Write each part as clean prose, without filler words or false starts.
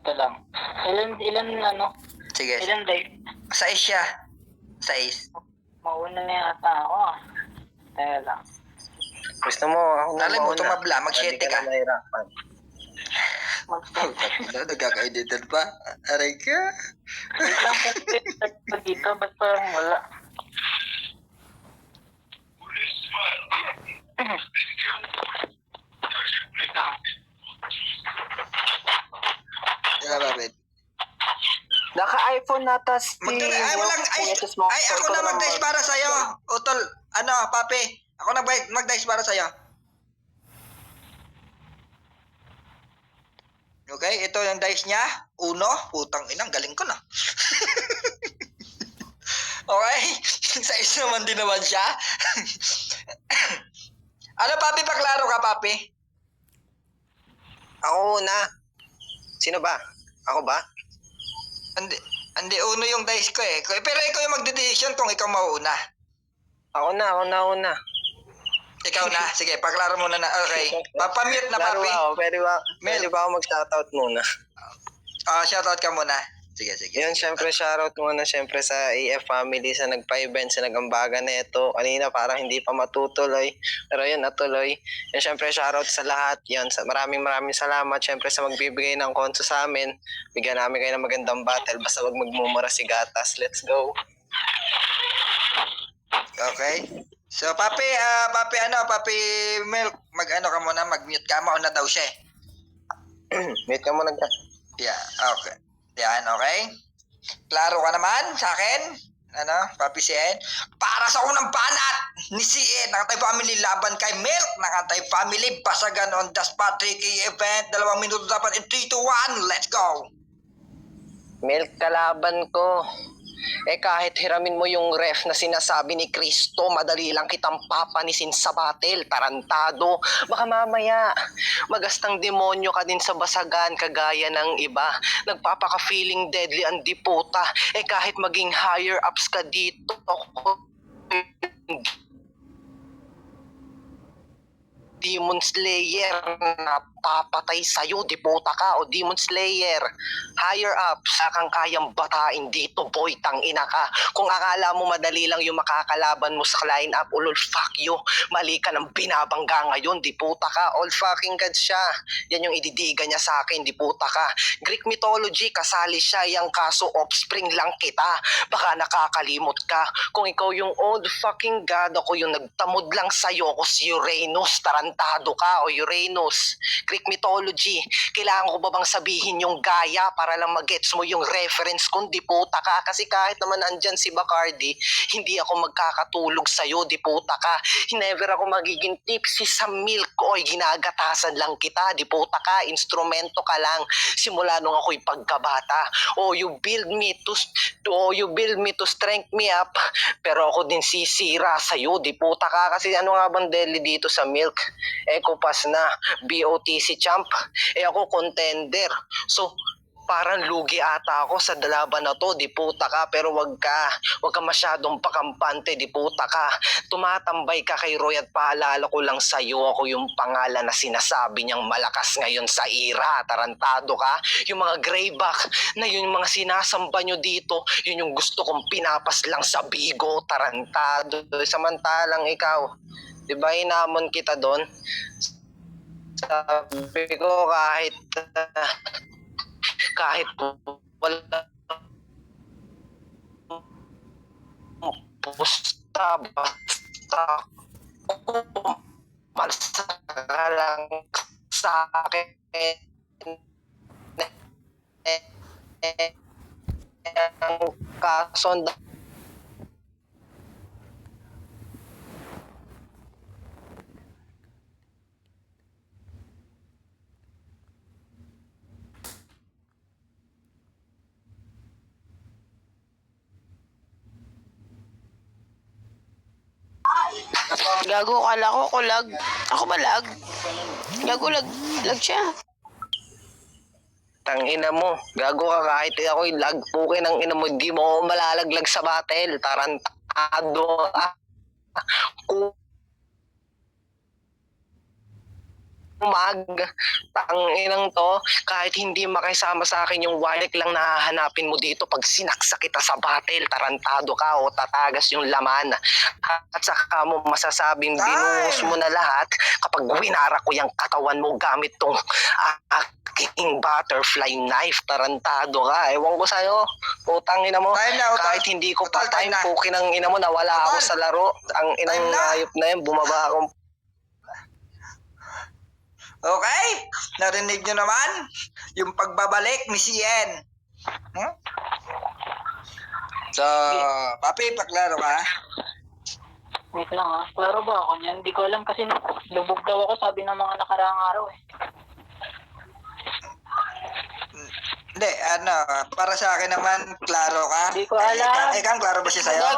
Ito lang. Ilan ano? Sige. Ilan day? 6 siya. 6. Mauna na yata ako ah. Teka lang. Gusto mo, ako na Alam mo, mauna. tumabla, mag-7 Hindi ka. na mahirapan. Nagkaka-edited pa. Aray ka. Wait lang po dito. Ba't parang wala? Wait lang. Yeah, bakit? Naka-iPhone nata si... Ay, walang ice. Ay, ako na mag-dice para sa'yo. Utol, ano, papi. Ako na mag-dice para sa'yo. Okay, ito yung dice niya. 1. Putang inang, galing ko na. Okay, 6 naman din naman siya. Ano, papi, paklaro ka, papi? Ako na. Sino ba? Ako ba? Hindi, 1 yung dice ko eh. Pero ikaw yung magde-decision kung ikaw mauuna. Ako na. Ikaw na. Sige, paklaro muna na. Okay. Papamute na, Laro papi. ako. Pwede Mel. ba ako mag-shoutout muna? Shoutout ka muna. Sige. Yun, syempre shoutout muna syempre sa AF family sa nagpa-event, sa nagambagan na ito. Kanina parang hindi pa matutuloy. Pero yun, natuloy. Yun, syempre shoutout sa lahat. Yun, maraming salamat syempre sa magbibigay ng konso sa amin. Bigyan namin kayo ng magandang battle. Basta wag magmumura si Gatas. Let's go. Okay. So, papi Milk, mag-ano ka muna, mag-mute ka. Mauna daw siya eh. Mute ka muna ka. Yeah, okay. Yan, okay? Klaro ka naman sa akin? Ano, papi si Ed? Para sa unang banat ni si Ed, Nakatay Family laban kay Milk. Nakatay Family, basagan on the spot, 3K event. 2 minuto dapat in 3, 2, 1. Let's go! Milk, kalaban ko. Kahit hiramin mo yung ref na sinasabi ni Kristo, madali lang kitang papanisin sa battle, tarantado. Baka mamaya, magastang demonyo ka din sa basagan kagaya ng iba. Nagpapaka-feeling deadly ang diputa. Kahit maging higher ups ka dito, Demon Slayer na papatay sa'yo, diputa ka o Demon Slayer. Higher up, sakang kayang batain dito, boy, tangina ka. Kung akala mo madali lang yung makakalaban mo sa line up, ulol, fuck you. Mali ka ng binabangga ngayon, diputa ka. All fucking God siya. Yan yung ididiga niya sa akin, diputa ka. Greek mythology, kasali siya, yung kaso offspring lang kita. Baka nakakalimot ka. Kung ikaw yung old fucking God, ako yung nagtamod lang sa'yo, ako si Uranus, tarantado ka o Uranus. Greek mythology, kailangan ko ba bang sabihin yung Gaia para lang magets mo yung reference kung diputa ka? Kasi kahit naman andyan si Bacardi, hindi ako magkakatulog sa'yo, diputa ka. Never ako magiging tipsy sa milk, oy, ginagatasan lang kita, diputa ka, instrumento ka lang. Simula nung ako'y pagkabata. You build me to strength me up, pero ako din sisira sa'yo, diputa ka. Kasi ano nga bang deli dito sa milk? Eco pass na, BOTC champ, ako contender. So, parang lugi ata ako sa laban na to, diputa ka. Pero wag ka masyadong pakampante, diputa ka. Tumatambay ka kay Roy at paalala ko lang sa'yo, ako yung pangalan na sinasabi niyang malakas ngayon sa ira, tarantado ka. Yung mga grayback na yun yung mga sinasamba nyo dito, yun yung gusto kong pinapas lang sa bigo, tarantado. Samantalang ikaw, di ba hinamon kita doon? Sabi ko kahit wala basta malsa ka lang sa akin ang kaso Gago, kala ko ako lag. Ako ba lag? Gago, lag siya. Tangina mo, gago ka kahit ako'y lagpukin ng ina mo, di mo ako malalaglag sa battle, tarantado. Tanginang to, kahit hindi makisama sa akin yung wallet lang nahahanapin mo dito pag sinaksak kita sa battle, tarantado ka o tatagas yung laman. At saka mo masasabing binuhos mo na lahat kapag winara ko yung katawan mo gamit tong aking butterfly knife, tarantado ka. Ewan ko sa'yo, putang ina mo. Time na, utol. Kahit hindi ko Utol, pa time, time na. pukin ang ina mo, nawala ako Utol. sa laro. Ang inang Time na. hayop na yun, bumaba akong Okay? Narinig nyo naman? Yung pagbabalik ni CN. Hmm? So, papi, paklaro ka. Wait lang ha. Klaro ba ako niyan? Hindi ko alam kasi lubog daw ako sabi ng mga nakaraang araw eh. Hindi, para sa akin naman, klaro ka. Hindi ko alam. Ikaw, klaro ba siya sa'yo?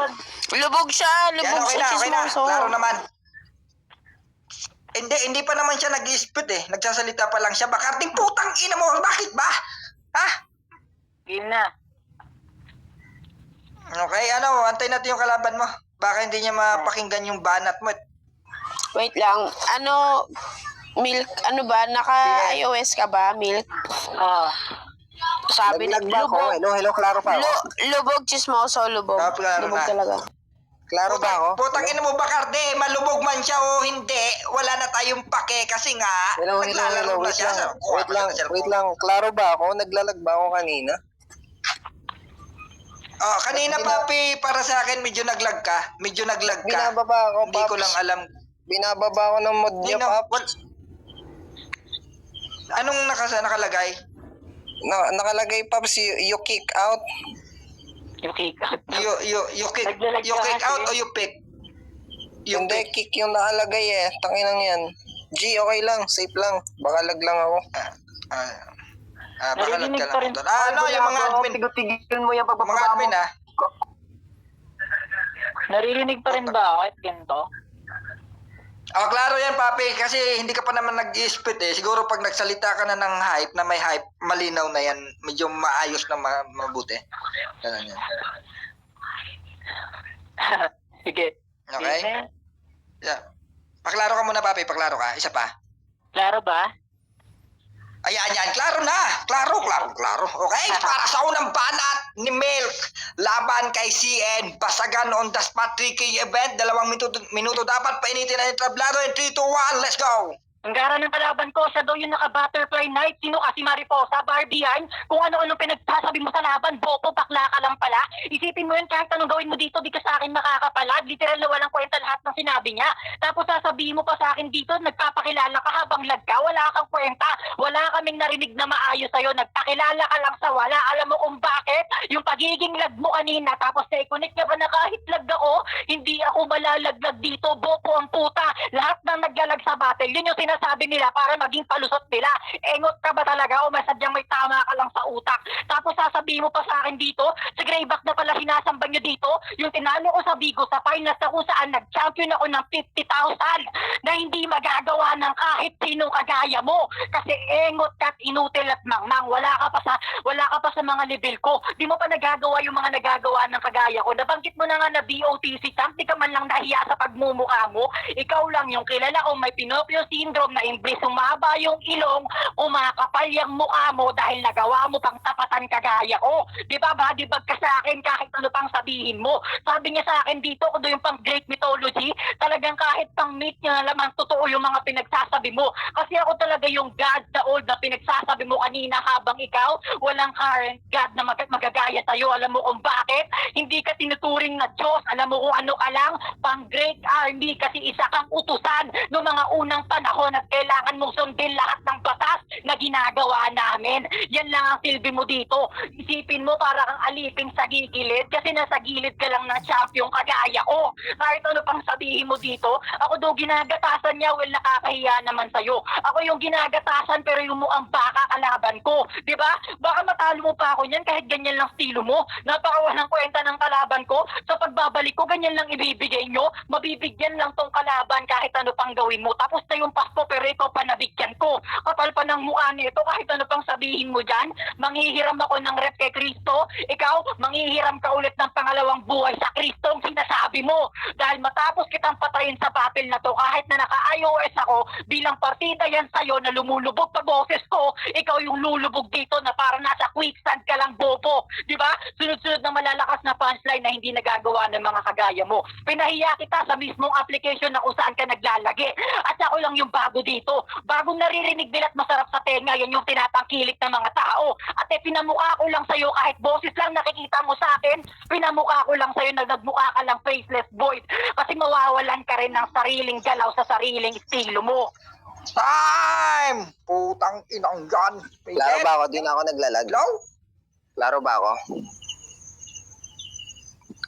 Lubog siya, Yan, lubog okay siya, na, okay na. chismoso. Klaro naman. Hindi pa naman siya nag-dispute eh. Nagsasalita pa lang siya. Bakarting putang ina mo. Bakit ba? Ha? Game na. Okay, antay natin yung kalaban mo. Baka hindi niya mapakinggan yung banat mo. Wait lang, Milk, ba? Naka-iOS ka ba, Milk? Sabi na, naglag ba ako? Hello, klaro pa ako? lubog, chismoso, lubog. Klaro Lubog na. talaga. Klaro ba ako? Putang ina mo, Bakarde. Malubog man siya o hindi. Wala na tayong pake kasi nga. Hello, naglalaro na wait siya. wait lang. Klaro ba ako? Naglalag ba ako kanina? Oh, kanina papi, para sa akin medyo naglag ka. Binababa ako, Hindi ko Paps. lang alam. Binababa ako ng mod niya, Paps. Anong nakalagay? Nakalagay, Paps, you kick out. Yung kick out. You kick, Naglalag you ka kick kasi. out o you pick? You Hindi, pick. kick yung nakalagay eh. Tanginang yan. G, okay lang. Safe lang. Baka lag lang ako. Baka Narinig ka pa rin. lang. Yung mga admin. Tigil mo yung Mga admin Naririnig pa rin ba ako at ganito? Oh, klaro yan, papi. Kasi hindi ka pa naman nag-spit eh. Siguro pag nagsalita ka na ng hype, na may hype, malinaw na yan. Medyo maayos na mabuti. Ganun yan. Sige. Okay? Game na. Yeah. Paklaro ka muna, papi. Paklaro ka. Isa pa. Klaro ba? Ayan, yan. Klaro na. Klaro. Okay? Para sa unang banat ni Milk, laban kay CN, basagan on the spot 3K event, 2 minuto dapat painitin na yung tablado. In 3, 2, 1, let's go! Ang gara ng kalaban ko, siya daw yung naka-butterfly knife. Sino ka? Si Mariposa, Barbian? Kung ano-anong pinagsasabi mo sa laban, bobo, bakla ka lang pala. Isipin mo yun, kahit anong gawin mo dito, di ka sa akin makakapalag. Literal na walang kwenta lahat ng sinabi niya. Tapos sasabihin mo pa sa akin dito, nagpapakilala ka habang lag ka, wala kang kwenta. Wala kaming narinig na maayos sa'yo. Nagpakilala ka lang sa wala. Alam mo kung bakit? Yung pagiging lag mo kanina, tapos na-connect ka ba na kahit lag ako, hindi ako malalaglag dito, bobo ang puta. Lahat ng naglalag sa battle, yun yung sinasabi nila para maging palusot nila. Engot ka ba talaga o masadyang may tama ka lang sa utak? Tapos sasabihin mo pa sa akin dito, sa grayback na pala sinasamba nyo dito, yung tinalo ko sa Vigo sa finals na kung saan nag-champion ako ng 50,000 na hindi magagawa ng kahit sinong kagaya mo. Kasi engot ka at inutil at mangmang. Wala ka pa sa mga level ko. Di mo pa nagagawa yung mga nagagawa ng kagaya ko. Nabanggit mo na nga na BOTC champ, di ka man lang nahiya sa pagmumukha mo. Ikaw lang yung kilala kong may Pinocchio syndrome na imbis umaba yung ilong, umakapal yung mukha mo dahil nagawa mo pang tapatan kagaya ko. Di ba ba? Di ba ka sa akin kahit ano pang sabihin mo? Sabi niya sa akin dito, kung yung pang great mythology, talagang kahit pang myth niya lamang totoo yung mga pinagsasabi mo. Kasi ako talaga yung God the old na pinagsasabi mo kanina habang ikaw, walang current God na magagaya sa'yo. Alam mo kung bakit? Hindi ka tinuturing na Diyos. Alam mo kung ano ka lang? Pang great army kasi isa kang utusan noong mga unang panahon at kailangan mong sundin lahat ng batas na ginagawa namin. Yan lang ang silbi mo dito. Isipin mo para kang alipin sa gilid kasi nasa gilid ka lang ng champion kagaya ko. Kahit ano pang sabihin mo dito, ako daw ginagatasan niya, well nakakahiya naman sa'yo. Ako yung ginagatasan pero yung mukhang baka kalaban ko. Diba? Baka matalo mo pa ako niyan kahit ganyan lang stilo mo. Napakawalang kwenta ng kalaban ko. Sa pagbabalik ko, ganyan lang ibibigay nyo. Mabibigyan lang tong kalaban kahit ano pang gawin mo. Tapos na yung pasto pero ikaw pa nabigyan ko. Kapal pa ng mukha nito kahit ano pang sabihin mo dyan. Manghihiram ako ng rep kay Kristo. Ikaw, manghihiram ka ulit ng pangalawang buhay buhay sa Kristo ang sinasabi mo. Dahil matapos kitang patayin sa battle na to, kahit na naka-iOS ako, bilang partida yan sa'yo na lumulubog pa boses ko, ikaw yung lulubog dito na para nasa quicksand ka lang, bobo. Di ba? Sunod-sunod na malalakas na punchline na hindi nagagawa ng mga kagaya mo. Pinahiya kita sa mismong application na kung saan ka naglalagi. At ako lang yung bago dito. Bagong naririnig nila at masarap sa tenga, yan yung tinatangkilik ng mga tao. At pinamukha ko lang sa'yo kahit boses lang nakikita mo sa akin, pinamukha ko lang sa'yo na nagmukha ka lang faceless voice. Kasi mawawalan ka rin ng sariling galaw sa sariling estilo mo. Time! Putang inang yan. Klaro ba ako? Di na ako naglalag. Hello? Klaro ba ako?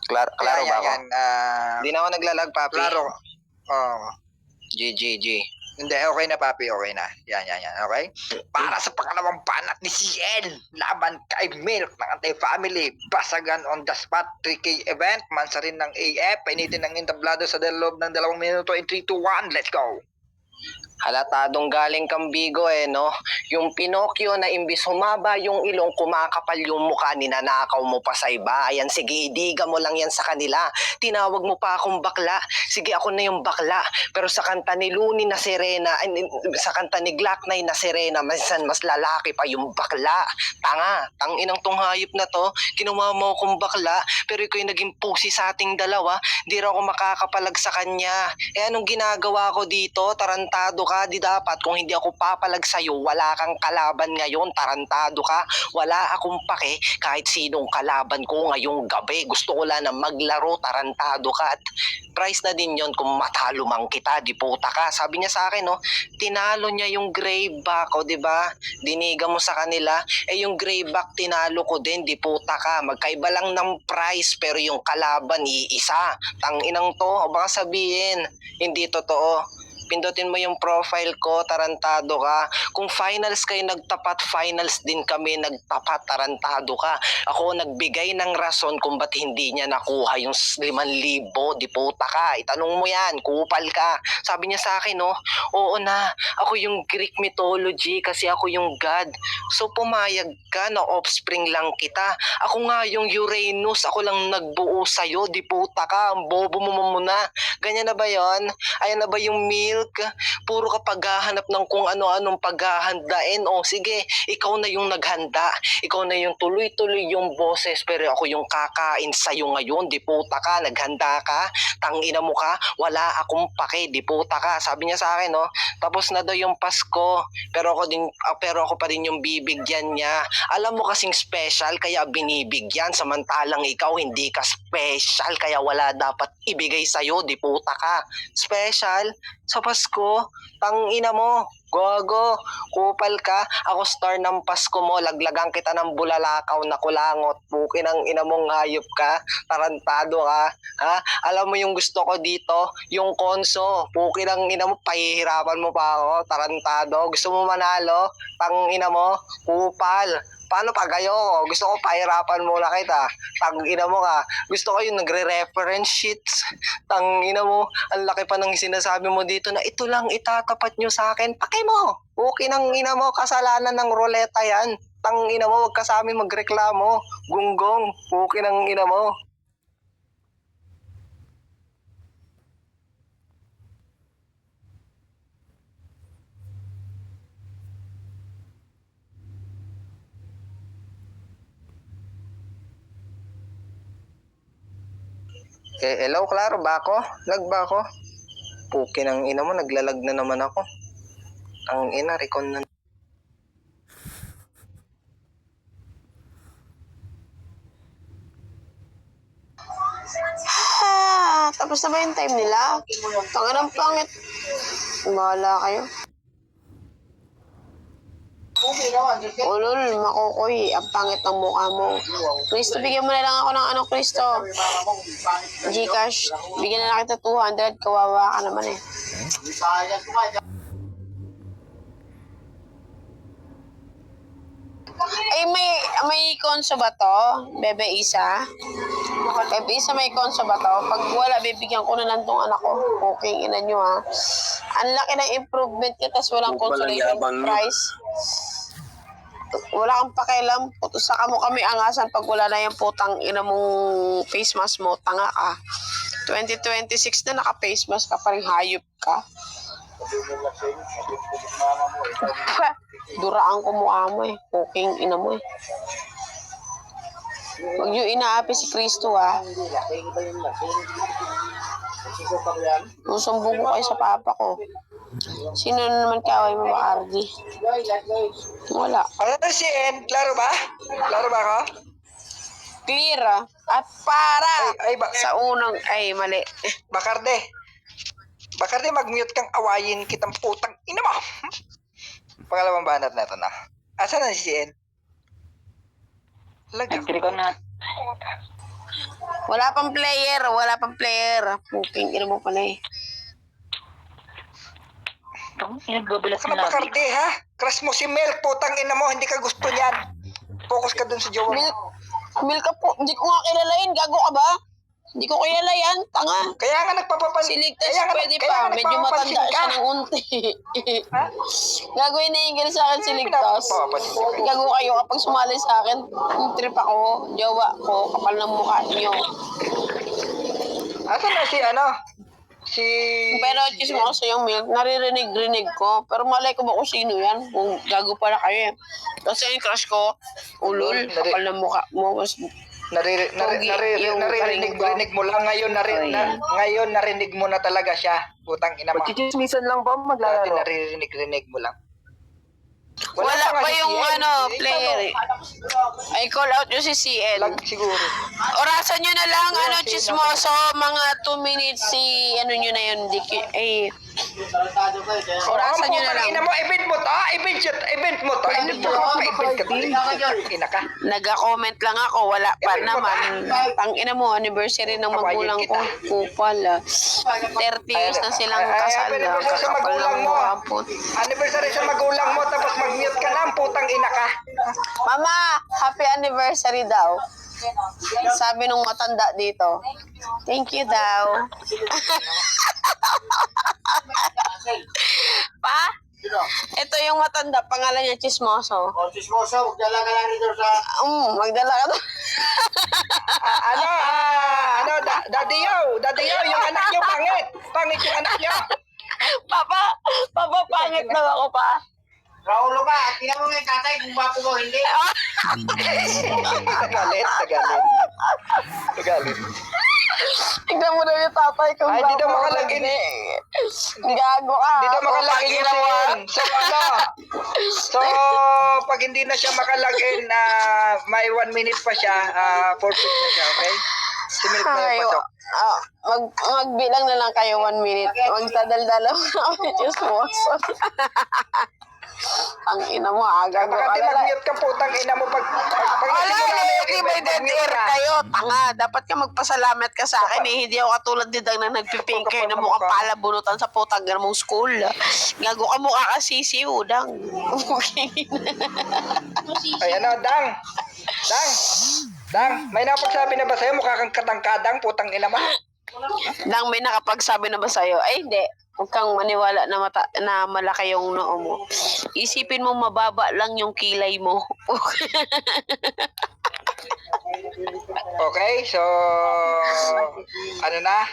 Klaro ba ako? Di na ako naglalag, papi. Klaro. Oh. G. Hindi, okay na papi, okay na. Yan, okay? Para sa pangalawang banat ni CL, laban kay Milk ng Anti-Family, basagan on the spot, 3K event, mansa rin ng AF, painitin ng entablado sa loob ng 2 minuto in 3, 2, 1, let's go! Halatadong galing kang Bigo no? Yung Pinocchio na imbis humaba yung ilong, kumakapal yung mukha, ninanakaw mo pa sa iba. Ayan, sige, idiga mo lang yan sa kanila. Tinawag mo pa akong bakla. Sige, ako na yung bakla. Pero sa kanta ni Looney na Serena, sa kanta ni Glock 9 na Serena, mas lalaki pa yung bakla. Tanginang tong hayop na to, kinuha mo akong bakla, pero ikaw yung naging pusi sa ating dalawa, di raw ako makakapalag sa kanya. Anong ginagawa ko dito? Tarantado ka, di dapat kung hindi ako papalag sa'yo, wala kang kalaban ngayon, tarantado ka, wala akong pake kahit sinong kalaban ko ngayong gabi, gusto ko lang na maglaro, tarantado ka, at price na din yon kung matalo man kita, di puta ka. Sabi niya sa akin, tinalo niya yung grayback, di ba? Diniga mo sa kanila, yung grayback tinalo ko din, di puta ka. Magkaiba lang ng price, pero yung kalaban iisa. Tanginang to, baka sabihin, hindi totoo. Pindutin mo yung profile ko, tarantado ka. Kung finals kayo nagtapat, finals din kami nagtapat, tarantado ka. Ako nagbigay ng rason kung ba't hindi niya nakuha yung 5,000, di puta ka. Itanong mo yan, kupal ka. Sabi niya sa akin, oo na, ako yung Greek mythology kasi ako yung God. So pumayag ka na offspring lang kita. Ako nga yung Uranus, ako lang nagbuo sa'yo, di puta ka. Ang bobo mo muna. Ganyan na ba yon? Ayan na ba yung Milk? Puro ka paghahanap ng kung ano-anong paghahandain. Sige, ikaw na yung naghanda. Ikaw na yung tuloy-tuloy yung boses, pero ako yung kakain sa'yo ngayon. Di puta ka, naghanda ka. Tangina mo ka, wala akong pake. Di puta ka. Sabi niya sa akin, tapos na daw yung Pasko, pero ako pa rin yung bibigyan niya. Alam mo kasing special, kaya binibigyan. Samantalang ikaw hindi ka special, kaya wala dapat ibigay sa'yo. Di puta ka. Special sa Pasko, tangina mo, gogo, kupal ka, ako star ng Pasko mo, laglagang kita ng bulalakaw na kulangot, puki ng ina mong hayop ka, tarantado ka, ha? Alam mo yung gusto ko dito, yung konso, puki ng ina mo, pahihirapan mo pa ako, tarantado, gusto mo manalo, tangina mo, kupal. Paano pag kayo? Gusto ko pahirapan muna kita. Tang-ina mo ka. Gusto ko yung nagre-reference sheets. Tang-ina mo. Ang laki pa ng sinasabi mo dito na ito lang itatapat nyo sa akin. Pakay mo. Okay ng ina mo. Kasalanan ng roleta yan. Tang-ina mo. Huwag ka sa amin magreklamo. Gunggong. Okay ng ina mo. Hello, klaro ba ako? Lag ba ako? Puki ng ina mo, naglalag na naman ako. Ang ina, recon na. Tapos na ba yung time nila? Tangan ng pangit. Bahala kayo. Ulol, makukoy. Ang pangit ng mukha mo. Kristo, bigyan mo na lang ako ng Kristo. Gcash, bigyan na lang kita 200. Kawawa ka naman eh. Ay, may konso ba to? Bebe Isa? Bebe Isa, may konso ba to? Pag wala, bibigyan ko na lang tong anak ko. Okay, ina nyo ha. Ang laki ng improvement niya, tas walang consolation prize. Wala kang pakialam. Saka mo kami angasan pag wala na yung putang ina mong face mask mo. Tanga ka. 2026 na naka-face mask ka pa rin, hayop ka. Duraan ko mukha mo eh. Puking ina mo eh. Huwag niyo inaapi si Kristo ah. Susumbong ko kayo sa papa ko. Sino na naman kaaway mo ba, RD? Wala. Ano si En? Klaro ba? Klaro ba ako? Clear ah. At para Ay, sa unang... Ay, mali. Bakarde, mag-mute kang awayin kitang putang ina mo. Pangalawang banat na ito na. Asan na si En? Laga. Agree ko na. Wala pang player. Puking ina mo pala eh. Nagbabalas Ano na Bakarde ha? Crush mo si Mel, putang ina mo, hindi ka gusto niyan. Focus ka dun sa jowa mo. Milk ka po. Hindi ko nga kilala yun. Gago ka ba? Hindi ko kilala yan. Tanga. Kaya nga nagpapapansin. Si Ligtas pwede pa. Medyo matanda siya ng unti. Ha? Gagawin na yung sa akin si Ligtas. Gago kayo kapag sumali sa akin. Yung trip ako, jowa ko, kapal ng mukha niyo. Asan na si ano? Si... Pero chismo ko sa yung milk, naririnig-rinig ko. Pero malay ko ba kung sino yan? Kung gago pala kayo eh. Kasi yung crush ko, ulol, kapal ng mukha mo. Mas Naririnig mo lang ngayon, ngayon narinig mo na talaga siya. Putang ina mo. Magchichismisan lang ba Dati maglalaro? naririnig mo lang. wala nga pa si yung CN. player eh. I call out yung si CN. Lag siguro. Orasan nyo na lang, Wala, chismoso, mga 2 minutes si, ano nyo na yun, orasan nyo na lang. Ina mo, event mo to. Event mo to. Event ka. Ina ka. Naga-comment lang ako, wala pa Event mo naman. Tangina mo, anniversary ng Kawayan magulang ko. kita. Kupal 30 years na silang kasal. Anniversary sa Kapal magulang ng mo. mukha po. Anniversary sa magulang mo, tapos mag-mute ka lang, putang ina ka. Mama, happy anniversary daw. Sabi nung matanda dito. Thank you daw. Pa? Ito yung matanda, pangalan niya Chismoso. O, chismoso, magdala ka lang dito sa... Magdala ka doon. Daddy Yo, yung anak nyo, pangit yung anak nyo. Papa, pangit daw ako pa. Raulo ka, tingnan mo nga yung tatay kung bapo mo, hindi. Nagalit. Tignan mo na yung tatay kung Ay, di daw bago makalagin. hindi. Gago ka. Hindi daw makalagin yung Panginawa. So, pag hindi na siya makalagin, may 1 minute pa siya, forfeit na siya, okay? Si Milk na yung pasok. Magbilang na lang kayo 1 minute. Magdadal-dalaw na kami Chismoso. Ang ina mo, aga Baka di mag-mute ka, putang ina mo pag wala nagsimula na yung di may event, dead mag-mute air ka. kayo. Tanga, dapat ka magpasalamat ka sa akin eh. Hindi ako katulad din na nagpipinker na mukha pala bunutan sa putang mong school. Gago ka mukha ka sisi, udang. Ay, ano, Dang, may napagsabi na ba sa'yo? Mukha kang katangkadang, putang ina mo. Dang, may nakapagsabi na ba sa'yo? Ay, hindi. Huwag kang maniwala na malaki yung noo mo. Isipin mo mababa lang yung kilay mo. Okay, so, ano na?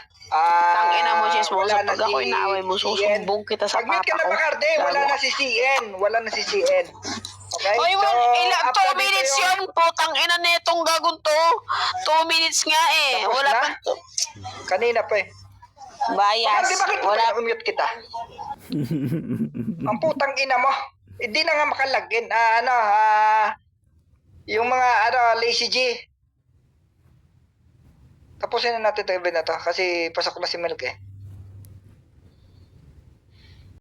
Tangina mo, Chismoso. wala na Pag ako inaaway mo, susumbong kita sa Pag-mute papa ka na, ko. Bacarde, wala na si CN. Okay, Oy, so, 2 after minutes dito yun. Putang ina netong gagon to. 2 minutes nga eh. Tapos Wala na? pa. Kanina pa eh. Bias. Bacarde, bakit Wala. mute kita? Ang putang ina mo. Hindi na nga makalagin. Yung mga, lazy G. Tapusin na natin ito event na to kasi pasok na si Milk eh.